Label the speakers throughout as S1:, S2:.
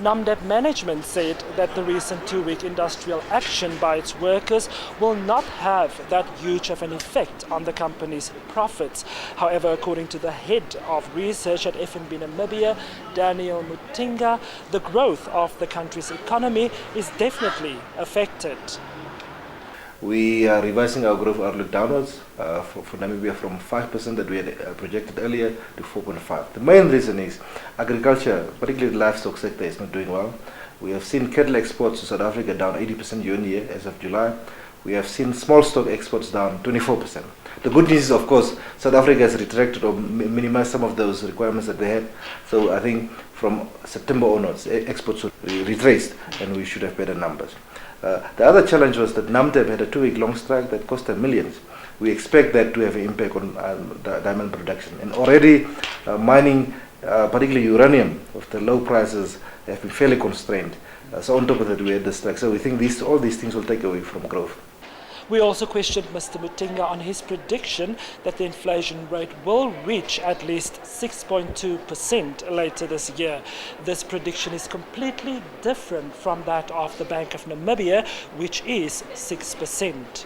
S1: NamDeb management said that the recent two-week industrial action by its workers will not have that huge of an effect on the company's profits. However, according to the head of research at FNB Namibia, Daniel Motinga, the growth of the country's economy is definitely affected.
S2: We are revising our growth outlook downwards for Namibia from 5% that we had projected earlier to 4.5%. The main reason is agriculture, particularly the livestock sector, is not doing well. We have seen cattle exports to South Africa down 80% year on year as of July. We have seen small stock exports down 24%. The good news is, of course, South Africa has retracted or minimized some of those requirements that they had. So I think from September onwards, exports will be retraced and we should have better numbers. The other challenge was that NamDeb had a two-week long strike that cost them millions. We expect that to have an impact on diamond production. And already mining, particularly uranium, with the low prices, have been fairly constrained. So on top of that, we had the strike. So we think all these things will take away from growth.
S1: We also questioned Mr. Motinga on his prediction that the inflation rate will reach at least 6.2% later this year. This prediction is completely different from that of the Bank of Namibia, which is 6%.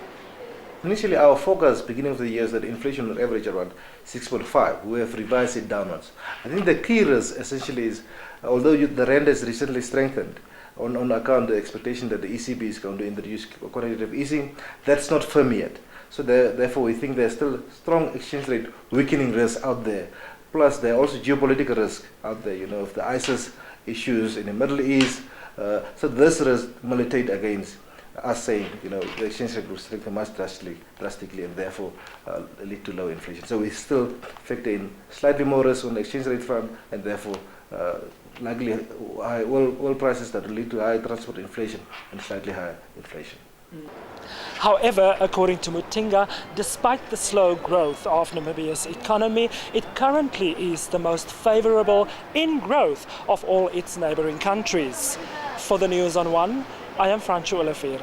S2: Initially, our forecast beginning of the year is that inflation will average around 6.5. We have revised it downwards. I think the key risk essentially is, although the rand has recently strengthened, on account of the expectation that the ECB is going to introduce quantitative easing, that's not firm yet. So therefore we think there's still strong exchange rate weakening risk out there. Plus there are also geopolitical risk out there, if the ISIS issues in the Middle East. So this risk militate against us saying, the exchange rate will strengthen much drastically and therefore lead to low inflation. So we still factor in slightly more risk on the exchange rate front and therefore likely high oil prices that will lead to high transport inflation and slightly higher inflation.
S1: However, according to Motinga, despite the slow growth of Namibia's economy, it currently is the most favourable in growth of all its neighbouring countries. For the News on One, I am Francios Olivier.